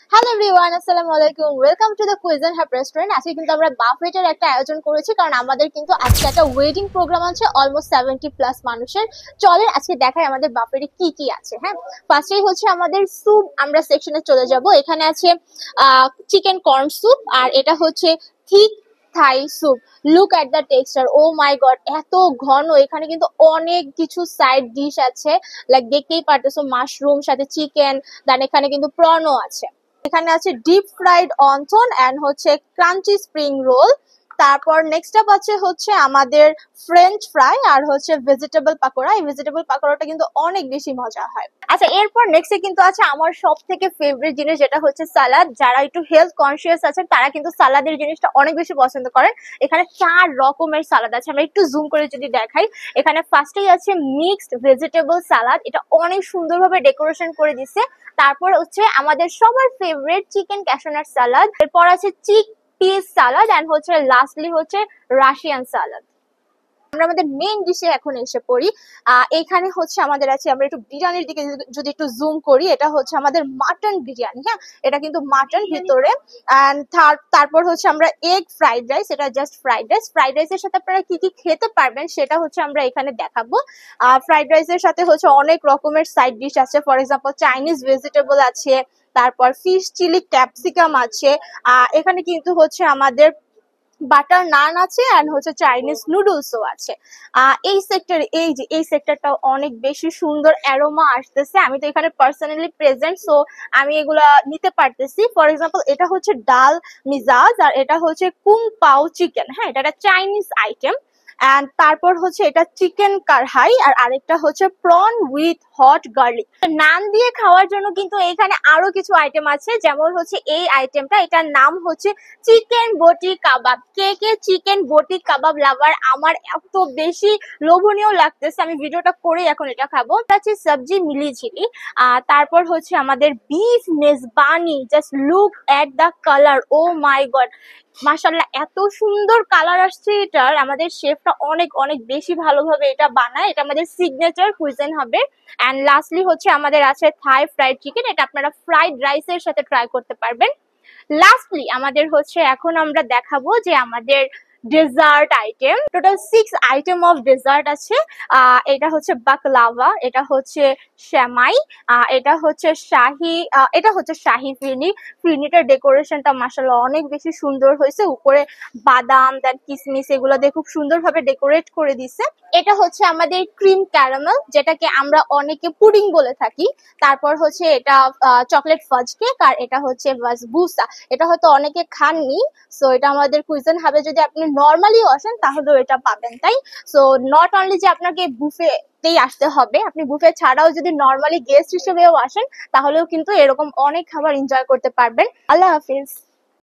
Hello everyone, আসসালামু আলাইকুম। Welcome to the quiz and hub restaurant. আজকে কিন্তু আমরা বাফেটের একটা আয়োজন করেছি, কারণ আমাদের কিন্তু আজকে একটা ওয়েডিং প্রোগ্রাম আছে অলমোস্ট 70+ মানুষের। চলেন আজকে দেখাই আমাদের বাফেটে কি কি আছে। হ্যাঁ, ফার্স্টেই হচ্ছে আমাদের স্যুপ আমরা সেকশনে চলে যাব। এখানে আছে চিকেন কর্ন স্যুপ, আর এটা হচ্ছে thick Thai soup. Look at the texture, oh my God, এত ঘন। এখানে কিন্তু অনেক কিছু সাইড ডিশ আছে, লাইক দেখতেই পারতেছো মাশরুম সাথে চিকেন, দেন এখানে কিন্তু প্রনও আছে। এখানে আছে ডিপ ফ্রাইড অন্থন এন্ড হচ্ছে ক্রাঞ্চি স্প্রিং রোল। তারপর নেক্সট আপ আছে হচ্ছে আমাদের ফ্রেঞ্চ ফ্রাই আর হচ্ছে ভেজিটেবল পাকোড়া। এই ভেজিটেবল পাকোড়াটা কিন্তু অনেক বেশি মজা হয়। আচ্ছা, এরপর নেক্সটে কিন্তু আছে আমার সব থেকে ফেভারিট জিনিস, যেটা হচ্ছে সালাদ। যারা একটু হেলথ কনসিয়াস আছেন তারা কিন্তু সালাদের জিনিসটা অনেক বেশি পছন্দ করেন। এখানে 4 রকমের সালাদ আছে, আমরা একটু জুম করে যদি দেখাই। এখানে ফার্স্টেই আছে মিক্সড ভেজিটেবল সালাদ, এটা অনেক সুন্দরভাবে ডেকোরেশন করে দিচ্ছে। তারপর হচ্ছে আমাদের সবার ফেভারিট চিকেন ক্যাশনাট সালাদ। এরপর আছে চিক পিস সালাদ এন্ড হচ্ছে লাস্টলি হচ্ছে রাশিয়ান সালাদ। আমরা আমাদের মেইন ডিশে এখন এসে পড়ি। এখানে হচ্ছে আমাদের আছে, আমরা একটু বিরিয়ানির দিকে যদি একটু জুম করি, এটা হচ্ছে আমাদের মাটন বিরিয়ানি। হ্যাঁ, এটা কিন্তু মাটন ভিতরে। তারপর হচ্ছে আমরা এগ ফ্রাইড রাইস, এটা জাস্ট ফ্রাইড রাইস। ফ্রাইড রাইসের সাথে আপনারা কি কি খেতে পারবেন সেটা হচ্ছে আমরা এখানে দেখাবো। ফ্রাইড রাইসের সাথে হচ্ছে অনেক রকমের সাইড ডিশ আছে। ফর এক্সাম্পল চাইনিজ ভেজিটেবল আছে, তারপর ফিশ চিলি ক্যাপসিকাম আছে। এখানে কিন্তু হচ্ছে আমাদের বাটার নান আছে এন্ড হচ্ছে চাইনিজ নুডলসও আছে। এই সেক্টরটাও অনেক বেশি সুন্দর, অ্যারোমা আসতেছে। আমি তো এখানে পার্সোনালি প্রেজেন্ট, সো আমি এগুলা নিতে পারতেছি। ফর এক্সাম্পল এটা হচ্ছে ডাল মিজাজ, আর এটা হচ্ছে কুং পাও চিকেন। হ্যাঁ, এটা একটা চাইনিজ আইটেম। এন্ড তারপর হচ্ছে এটা চিকেন কারহাই, আর আরেকটা হচ্ছে প্রন উইথ হট গার্লিক। নান দিয়ে খাওয়ার জন্য কিন্তু এখানে আরো কিছু আইটেম আছে, যেমন হচ্ছে এই আইটেমটা, এটার নাম হচ্ছে চিকেন বটি কাবাব। কে কে চিকেন বটি কাবাব লাভার? আমার এত বেশি লোভনীয় লাগতেছে, আমি ভিডিওটা করে এখন এটা খাবো। এটা হচ্ছে সবজি মিলি ঝিলি। তারপর হচ্ছে আমাদের বিফ মেজবানি। Just look at the colour, oh my God, মাশাআল্লাহ, এত সুন্দর কালার আসছে এটার। আমাদের শেফটা অনেক অনেক বেশি ভালোভাবে এটা বানায়, এটা আমাদের সিগনেচার কুইজিন হবে। এন্ড লাস্টলি হচ্ছে আমাদের আছে থাই ফ্রাইড চিকেন, এটা আপনারা ফ্রাইড রাইসের সাথে ট্রাই করতে পারবেন। লাস্টলি আমাদের হচ্ছে এখন আমরা দেখাবো যে আমাদের dessert item. Total 6 item of dessert আছে। এটা হচ্ছে বাকলাভা, এটা হচ্ছে সেমাই, এটা হচ্ছে শাহি ফিরনি। ফিরনিটার ডেকোরেশনটা মাশাআল্লাহ অনেক বেশি সুন্দর হয়েছে। উপরে বাদাম দেন কিসমিস এগুলো দিয়ে খুব সুন্দরভাবে ডেকোরেট করে দিছে। এটা হচ্ছে আমাদের ক্রিম ক্যারামেল, যেটাকে আমরা অনেকে পুডিং বলে থাকি। তারপর হচ্ছে এটা চকলেট ফাজ কেক, আর এটা হচ্ছে বাসবুসা। এটা হয়তো অনেকে খাননি, সো এটা আমাদের কুইজিন হাবে যদি আপনি নর্মালিও আসেন তাহলেও এটা পাবেন। তাই সো নট অনলি যে আপনাকে বুফেতেই আসতে হবে, আপনি বুফে ছাড়াও যদি নর্মালি গেস্ট হিসেবেও আসেন তাহলেও কিন্তু এরকম অনেক খাবার এনজয় করতে পারবেন। আল্লাহ হাফিজ।